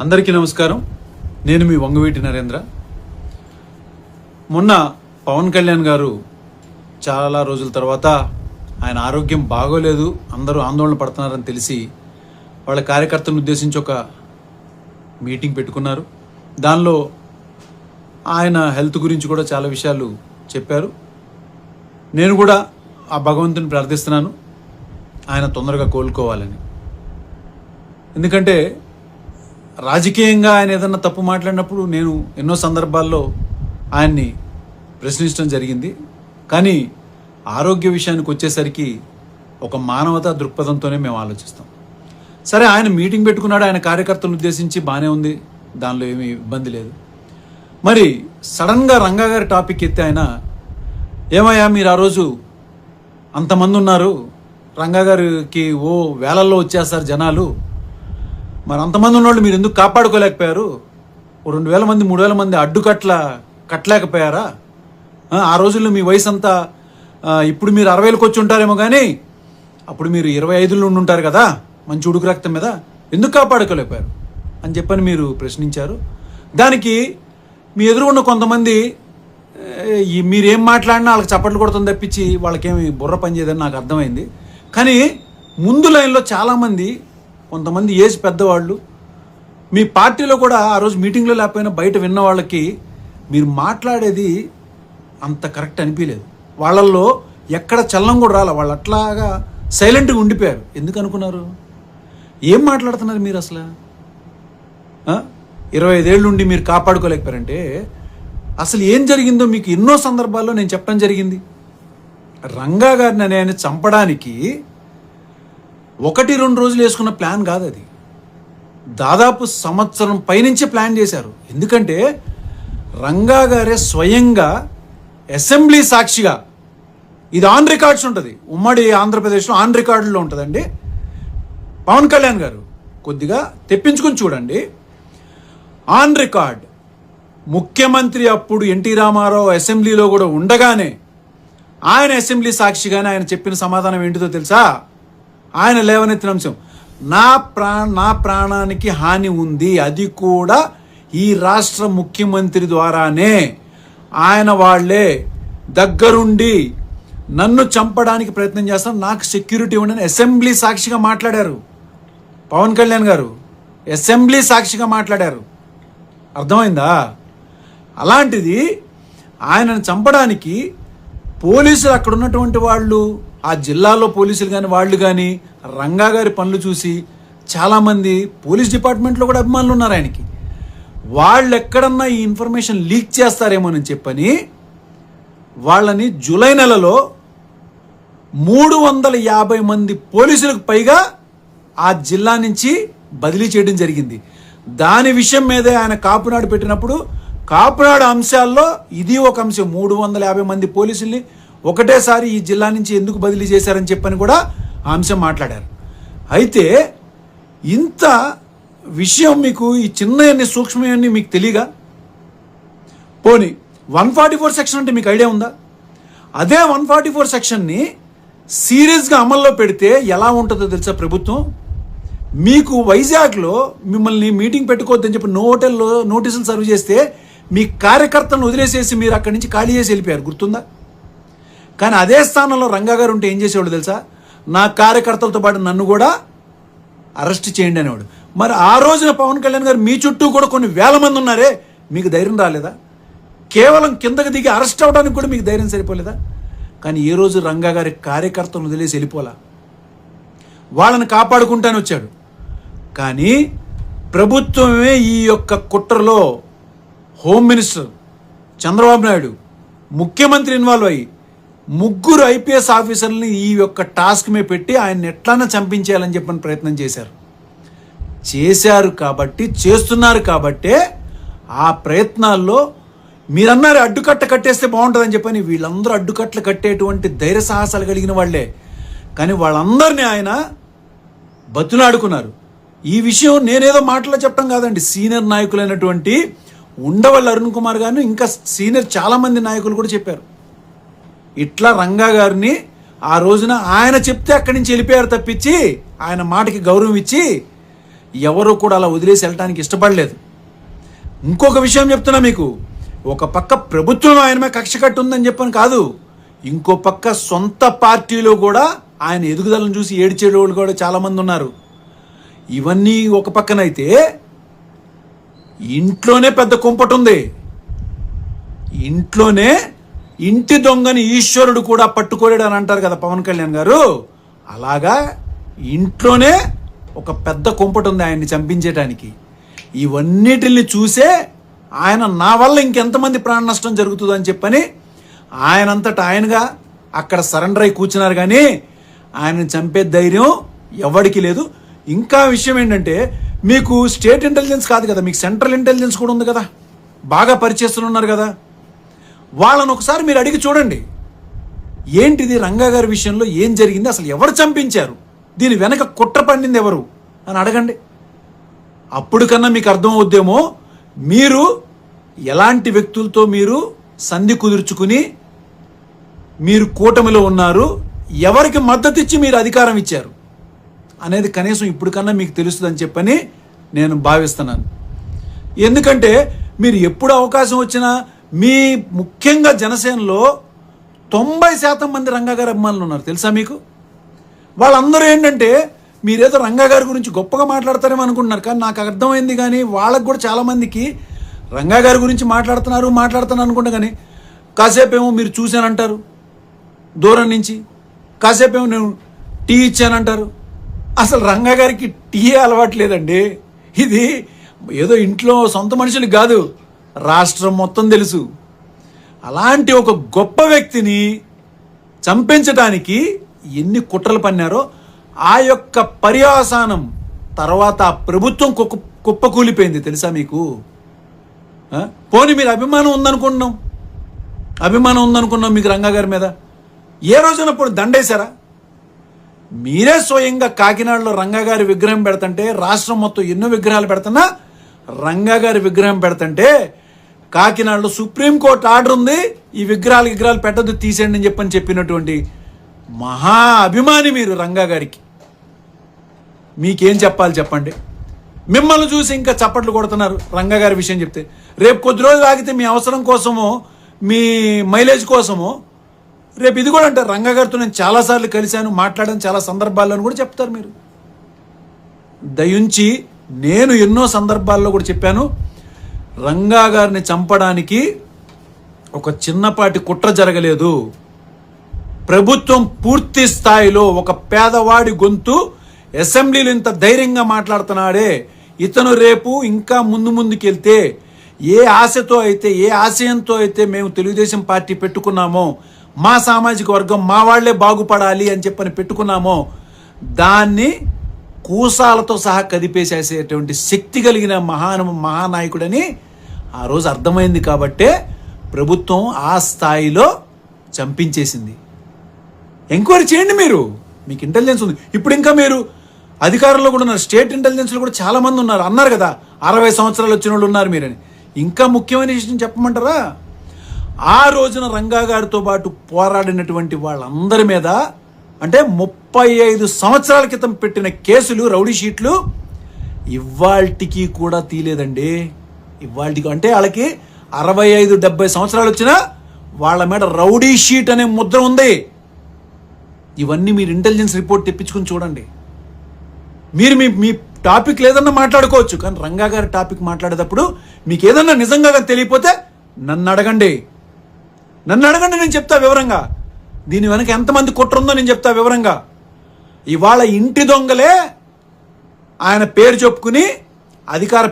అందరికీ నమస్కారం. నేను మీ వంగవీటి నరేంద్ర. మొన్న పవన్ కళ్యాణ్ గారు చాలా రోజుల తర్వాత ఆయన ఆరోగ్యం బాగోలేదు, అందరూ ఆందోళన పడుతున్నారని తెలిసి వాళ్ళ కార్యకర్తలను ఉద్దేశించి ఒక మీటింగ్ పెట్టుకున్నారు. దానిలో ఆయన హెల్త్ గురించి కూడా చాలా విషయాలు చెప్పారు. నేను కూడా ఆ భగవంతుని ప్రార్థిస్తున్నాను ఆయన తొందరగా కోలుకోవాలని. ఎందుకంటే రాజకీయంగా ఆయన ఏదన్నా తప్పు మాట్లాడినప్పుడు నేను ఎన్నో సందర్భాల్లో ఆయన్ని ప్రశ్నించడం జరిగింది. కానీ ఆరోగ్య విషయానికి వచ్చేసరికి ఒక మానవతా దృక్పథంతోనే మేము ఆలోచిస్తాం. సరే, ఆయన మీటింగ్ పెట్టుకున్నాడు, ఆయన కార్యకర్తలను ఉద్దేశించి బాగానే ఉంది, దానిలో ఏమీ ఇబ్బంది లేదు. మరి సడన్గా రంగా గారి టాపిక్ ఎత్తి ఆయన, ఏమయ్యా మీరు ఆ రోజు అంతమంది ఉన్నారు, రంగా గారికి ఓ వేలల్లో వచ్చేస్తారు జనాలు, మరి అంతమంది ఉన్నోళ్ళు మీరు ఎందుకు కాపాడుకోలేకపోయారు? 2,000 మంది 3,000 మంది కట్టలేకపోయారా? ఆ రోజుల్లో మీ వయసు అంతా, ఇప్పుడు మీరు 60లకు వచ్చి ఉంటారేమో, కానీ అప్పుడు మీరు 25లో ఉండి ఉంటారు కదా, మంచి ఉడుకు రక్తం మీద, ఎందుకు కాపాడుకోలేకపోయారు అని చెప్పని మీరు ప్రశ్నించారు. దానికి మీ ఎదురుగున్న కొంతమంది మీరేం మాట్లాడినా వాళ్ళకి చప్పట్లు కొడుతుంది తప్పించి వాళ్ళకేమి బుర్ర పనిచేయదని నాకు అర్థమైంది. కానీ ముందు లైన్లో చాలామంది, కొంతమంది ఏజ్ పెద్దవాళ్ళు, మీ పార్టీలో కూడా ఆ రోజు మీటింగ్లో లేకపోయినా బయట విన్న వాళ్ళకి మీరు మాట్లాడేది అంత కరెక్ట్ అనిపించలేదు. వాళ్ళల్లో ఎక్కడ చల్లం కూడా రాలే, వాళ్ళు అట్లాగా సైలెంట్గా ఉండిపోయారు. ఎందుకు అనుకున్నారు? ఏం మాట్లాడుతున్నారు మీరు అసలు? 25 ఏళ్ళ నుండి మీరు కాపాడుకోలేకపోయారంటే అసలు ఏం జరిగిందో మీకు ఎన్నో సందర్భాల్లో నేను చెప్పడం జరిగింది. రంగా గారిని ఆయన చంపడానికి 1-2 రోజులు వేసుకున్న ప్లాన్ కాదు అది, దాదాపు సంవత్సరం పైనుంచి ప్లాన్ చేశారు. ఎందుకంటే రంగా గారే స్వయంగా అసెంబ్లీ సాక్షిగా, ఇది ఆన్ రికార్డ్స్ ఉంటుంది, ఉమ్మడి ఆంధ్రప్రదేశ్లో ఆన్ రికార్డులో ఉంటుందండి. పవన్ కళ్యాణ్ గారు కొద్దిగా తెప్పించుకుని చూడండి, ఆన్ రికార్డ్. ముఖ్యమంత్రి అప్పుడు ఎన్టీ రామారావు అసెంబ్లీలో కూడా ఉండగానే ఆయన అసెంబ్లీ సాక్షిగానే ఆయన చెప్పిన సమాధానం ఏంటిదో తెలుసా? ఆయన లేవనెత్తిన అంశం, నా ప్రాణానికి హాని ఉంది, అది కూడా ఈ రాష్ట్ర ముఖ్యమంత్రి ద్వారానే, ఆయన వాళ్లే దగ్గరుండి నన్ను చంపడానికి ప్రయత్నం చేస్తాను, నాకు సెక్యూరిటీ ఉండని అసెంబ్లీ సాక్షిగా మాట్లాడారు పవన్ కళ్యాణ్ గారు. అసెంబ్లీ సాక్షిగా మాట్లాడారు. అర్థమైందా? అలాంటిది ఆయనను చంపడానికి పోలీసులు, అక్కడ ఉన్నటువంటి వాళ్ళు, ఆ జిల్లాలో పోలీసులు కానీ వాళ్ళు కానీ రంగా గారి పనులు చూసి చాలామంది పోలీస్ డిపార్ట్మెంట్లో కూడా అభిమానులు ఉన్నారు ఆయనకి. వాళ్ళు ఎక్కడన్నా ఈ ఇన్ఫర్మేషన్ లీక్ చేస్తారేమోనని చెప్పని వాళ్ళని జూలై నెలలో 350 మంది పోలీసులకు పైగా ఆ జిల్లా నుంచి బదిలీ చేయడం జరిగింది. దాని విషయం మీదే ఆయన కాపునాడు పెట్టినప్పుడు, కాపునాడు అంశాల్లో ఇది ఒక అంశం. 350 మంది పోలీసుల్ని ఒకటేసారి ఈ జిల్లా నుంచి ఎందుకు బదిలీ చేశారని చెప్పని కూడా ఆ అంశం మాట్లాడారు. అయితే ఇంత విషయం మీకు, ఈ చిన్న సూక్ష్మన్నీ మీకు తెలియగా, పోనీ 144 సెక్షన్ అంటే మీకు ఐడియా ఉందా? అదే 144 సెక్షన్ని సీరియస్గా అమల్లో పెడితే ఎలా ఉంటుందో తెలుసా ప్రభుత్వం? మీకు వైజాగ్లో మిమ్మల్ని మీటింగ్ పెట్టుకోవద్దని చెప్పి హోటల్లో నోటీసులు సర్వ్ చేస్తే మీ కార్యకర్తలను వదిలేసేసి మీరు అక్కడి నుంచి ఖాళీ చేసి వెళ్ళిపోయారు, గుర్తుందా? కానీ అదే స్థానంలో రంగా గారు ఉంటే ఏం చేసేవాడు తెలుసా? నా కార్యకర్తలతో పాటు నన్ను కూడా అరెస్ట్ చేయండి అనేవాడు. మరి ఆ రోజున పవన్ కళ్యాణ్ గారు మీ చుట్టూ కూడా కొన్ని వేల మంది ఉన్నారే, మీకు ధైర్యం రాలేదా? కేవలం కిందకి దిగి అరెస్ట్ అవడానికి కూడా మీకు ధైర్యం సరిపోలేదా? కానీ ఏ రోజు రంగా గారి కార్యకర్తలను వదిలేసి వెళ్ళిపోలా, వాళ్ళని కాపాడుకుంటానే వచ్చాడు. కానీ ప్రభుత్వమే ఈ యొక్క కుట్రలో హోమ్ మినిస్టర్ చంద్రబాబు నాయుడు, ముఖ్యమంత్రి ఇన్వాల్వ్ అయ్యి 3 IPS ఆఫీసర్లని ఈ యొక్క టాస్క్ మీద పెట్టి ఆయన ఎట్లన్నా చంపించేయాలని చెప్పని ప్రయత్నం చేశారు కాబట్టి, చేస్తున్నారు కాబట్టే ఆ ప్రయత్నాల్లో మీరన్నారు అడ్డుకట్ట కట్టేస్తే బాగుంటుందని చెప్పని, వీళ్ళందరూ అడ్డుకట్టలు కట్టేటువంటి ధైర్య సాహసాలు కలిగిన వాళ్లే. కానీ వాళ్ళందరినీ ఆయన బతులాడుకున్నారు. ఈ విషయం నేనేదో మాటలో చెప్పడం కాదండి, సీనియర్ నాయకులైనటువంటి ఉండవల్లి అరుణ్ కుమార్ గారిని, ఇంకా సీనియర్ చాలామంది నాయకులు కూడా చెప్పారు. ఇట్లా రంగా గారిని ఆ రోజున ఆయన చెప్తే అక్కడి నుంచి వెళ్ళిపోయారు తప్పించి, ఆయన మాటకి గౌరవం ఇచ్చి ఎవరు కూడా అలా వదిలేసి వెళ్ళటానికి ఇష్టపడలేదు. ఇంకొక విషయం చెప్తున్నా మీకు, ఒక పక్క ప్రభుత్వం ఆయన మీద కక్ష కట్టి ఉందని చెప్పని కాదు, ఇంకో పక్క సొంత పార్టీలో కూడా ఆయన ఎదుగుదలను చూసి ఏడ్చేవాళ్ళు కూడా చాలామంది ఉన్నారు. ఇవన్నీ ఒక పక్కనైతే ఇంట్లోనే పెద్ద కుంపటి ఉంది. ఇంట్లోనే ఇంటి దొంగని ఈశ్వరుడు కూడా పట్టుకోలేడు అని అంటారు కదా పవన్ కళ్యాణ్ గారు. అలాగా ఇంట్లోనే ఒక పెద్ద కుంపటి ఉంది ఆయన్ని చంపించేయడానికి. ఇవన్నిటిని చూసే ఆయన నా వల్ల ఇంకెంతమంది ప్రాణ నష్టం జరుగుతుందని చెప్పని ఆయనంతటా ఆయనగా అక్కడ సరెండర్ అయి కూర్చున్నారు. కానీ ఆయనను చంపే ధైర్యం ఎవరికి లేదు. ఇంకా విషయం ఏంటంటే, మీకు స్టేట్ ఇంటెలిజెన్స్ కాదు కదా, మీకు సెంట్రల్ ఇంటెలిజెన్స్ కూడా ఉంది కదా, బాగా పరిచయస్తులు ఉన్నారు కదా. వాళ్ళని ఒకసారి మీరు అడిగి చూడండి, ఏంటిది రంగా గారి విషయంలో ఏం జరిగింది, అసలు ఎవరు చంపించారు, దీని వెనక కుట్ర పండింది ఎవరు అని అడగండి. అప్పుడు కన్నా మీకు అర్థం అవుద్దేమో మీరు ఎలాంటి వ్యక్తులతో మీరు సంధి కుదుర్చుకుని మీరు కూటమిలో ఉన్నారు, ఎవరికి మద్దతు ఇచ్చి మీరు అధికారం ఇచ్చారు అనేది కనీసం ఇప్పుడు కన్నా మీకు తెలుస్తుందని చెప్పని నేను భావిస్తున్నాను. ఎందుకంటే మీరు ఎప్పుడు అవకాశం వచ్చినా మీ ముఖ్యంగా జనసేనలో 90% మంది రంగా గారి అభిమానులు ఉన్నారు తెలుసా మీకు. వాళ్ళందరూ ఏంటంటే మీరేదో రంగా గారి గురించి గొప్పగా మాట్లాడతారేమో అనుకుంటున్నారు, కానీ నాకు అర్థమైంది. కానీ వాళ్ళకు కూడా చాలామందికి రంగా గారి గురించి మాట్లాడుతాను అనుకుంటా, కానీ కాసేపు ఏమో మీరు చూశానంటారు దూరం నుంచి, కాసేపు ఏమో నేను టీ ఇచ్చానంటారు. అసలు రంగా గారికి టీ అలవాట్లేదండి. ఇది ఏదో ఇంట్లో సొంత మనుషులకు కాదు, రాష్ట్రం మొత్తం తెలుసు. అలాంటి ఒక గొప్ప వ్యక్తిని చంపించడానికి ఎన్ని కుట్రలు పన్నారో, ఆ యొక్క పర్యవసానం తర్వాత ఆ ప్రభుత్వం కుప్పకూలిపోయింది తెలుసా మీకు. పోనీ మీరు అభిమానం ఉందనుకున్నాం మీకు రంగా గారి మీద. ఏ రోజునప్పుడు దండేశారా? మీరే స్వయంగా కాకినాడలో రంగా గారి విగ్రహం పెడతంటే, రాష్ట్రం మొత్తం ఎన్నో విగ్రహాలు పెడుతున్నా రంగా గారి విగ్రహం పెడతంటే కాకినాడలో సుప్రీంకోర్టు ఆర్డర్ ఉంది, ఈ విగ్రహాలు పెట్టద్దు, తీసేయండి అని చెప్పినటువంటి మహా అభిమాని మీరు రంగా గారికి. మీకేం చెప్పాలి చెప్పండి. మిమ్మల్ని చూసి ఇంకా చప్పట్లు కొడుతున్నారు రంగా గారి విషయం చెప్తే. రేపు కొద్ది రోజులు ఆగితే మీ అవసరం కోసమో మీ మైలేజ్ కోసమో రేపు ఇది కూడా అంటారు, రంగా గారితో నేను చాలాసార్లు కలిశాను, మాట్లాడాను చాలా సందర్భాల్లో అని కూడా చెప్తారు మీరు. దయించి నేను ఎన్నో సందర్భాల్లో కూడా చెప్పాను, రంగా గారిని చంపడానికి ఒక చిన్నపాటి కుట్ర జరగలేదు. ప్రభుత్వం పూర్తి స్థాయిలో ఒక పేదవాడి గొంతు అసెంబ్లీలో ఇంత ధైర్యంగా మాట్లాడుతున్నాడే, ఇతను రేపు ఇంకా ముందుకెళ్తే ఏ ఆశతో అయితే ఏ ఆశయంతో అయితే మేము తెలుగుదేశం పార్టీ పెట్టుకున్నామో, మా సామాజిక వర్గం మా వాళ్లే బాగుపడాలి అని చెప్పని పెట్టుకున్నామో, దాన్ని కూసాలతో సహా కదిపేసేసేటువంటి శక్తి కలిగిన మహానాయకుడని ఆ రోజు అర్థమైంది. కాబట్టే ప్రభుత్వం ఆ స్థాయిలో చంపించేసింది. ఎంక్వైరీ చేయండి మీరు, మీకు ఇంటెలిజెన్స్ ఉంది. ఇప్పుడు ఇంకా మీరు అధికారంలో కూడా ఉన్నారు, స్టేట్ ఇంటెలిజెన్స్లో కూడా చాలా మంది ఉన్నారు అన్నారు కదా, 60 సంవత్సరాలు వచ్చిన వాళ్ళు ఉన్నారు మీరని. ఇంకా ముఖ్యమైన విషయం చెప్పమంటారా, ఆ రోజున రంగా గారితో పాటు పోరాడినటువంటి వాళ్ళందరి మీద అంటే 35 సంవత్సరాల క్రితం పెట్టిన కేసులు, రౌడీ షీట్లు ఇవాళకి కూడా తీలేదండి. ఇవాళకి అంటే వాళ్ళకి 65-70 సంవత్సరాలు వచ్చినా వాళ్ళ మీద రౌడీ షీట్ అనే ముద్ర ఉంది. ఇవన్నీ మీరు ఇంటెలిజెన్స్ రిపోర్ట్ తెప్పించుకుని చూడండి. మీరు మీ టాపిక్ లేదన్నా మాట్లాడుకోవచ్చు, కానీ రంగా గారి టాపిక్ మాట్లాడేటప్పుడు మీకు ఏదన్నా నిజంగా తెలియకపోతే నన్ను అడగండి, నేను చెప్తా వివరంగా. దీని వెనక ఎంతమంది కుట్ర ఉందో నేను చెప్తా వివరంగా. ఇవాళ ఇంటి దొంగలే ఆయన పేరు చెప్పుకుని అధికార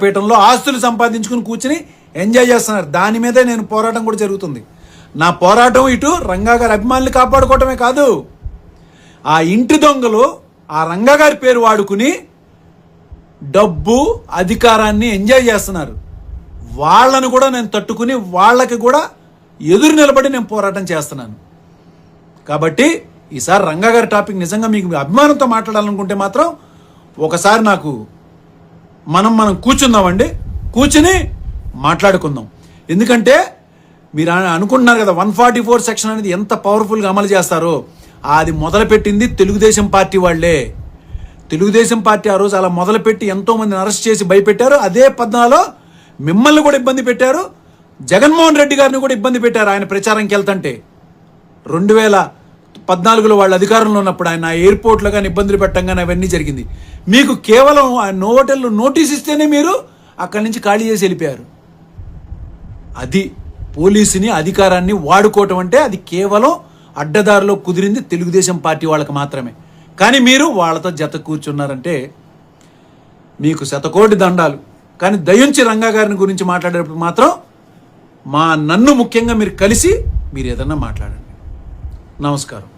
పీఠంలో ఆస్తులు సంపాదించుకుని కూర్చుని ఎంజాయ్ చేస్తున్నారు. దాని మీదే నేను పోరాటం కూడా జరుగుతుంది. నా పోరాటం ఇటు రంగా గారి అభిమానులు కాపాడుకోవటమే కాదు, ఆ ఇంటి దొంగలు ఆ రంగా గారి పేరు వాడుకుని డబ్బు అధికారాన్ని ఎంజాయ్ చేస్తున్నారు. వాళ్ళను కూడా నేను తట్టుకుని వాళ్ళకి కూడా ఎదురు నిలబడి నేను పోరాటం చేస్తున్నాను. కాబట్టి ఈసారి రంగా గారి టాపిక్ నిజంగా మీకు అభిమానంతో మాట్లాడాలనుకుంటే మాత్రం ఒకసారి నాకు మనం కూర్చుందామండి, కూర్చుని మాట్లాడుకుందాం. ఎందుకంటే మీరు అనుకుంటున్నారు కదా 144 సెక్షన్ అనేది ఎంత పవర్ఫుల్గా అమలు చేస్తారో, అది మొదలుపెట్టింది తెలుగుదేశం పార్టీ వాళ్లే. తెలుగుదేశం పార్టీ ఆ రోజు అలా మొదలుపెట్టి ఎంతోమందిని అరెస్ట్ చేసి భయపెట్టారు. అదే పద్నాలో మిమ్మల్ని కూడా ఇబ్బంది పెట్టారు, జగన్మోహన్ రెడ్డి గారిని కూడా ఇబ్బంది పెట్టారు. ఆయన ప్రచారంకి వెళ్తుంటే 2014లో వాళ్ళు అధికారంలో ఉన్నప్పుడు ఆయన ఎయిర్పోర్ట్లో కానీ ఇబ్బందులు పెట్టంగానే అవన్నీ జరిగింది. మీకు కేవలం ఆ హోటల్లో నోటీస్ ఇస్తేనే మీరు అక్కడి నుంచి ఖాళీ చేసి వెళ్ళిపోయారు. అది పోలీసుని అధికారాన్ని వాడుకోవటం అంటే అది కేవలం అడ్డదారిలో కుదిరింది తెలుగుదేశం పార్టీ వాళ్ళకి మాత్రమే. కానీ మీరు వాళ్ళతో జత కూర్చున్నారంటే మీకు శతకోటి దండాలు. కానీ దయించి రంగా గారిని గురించి మాట్లాడేటప్పుడు మాత్రం నన్ను ముఖ్యంగా మీరు కలిసి మీరు ఏదన్నా మాట్లాడండి. నమస్కారం.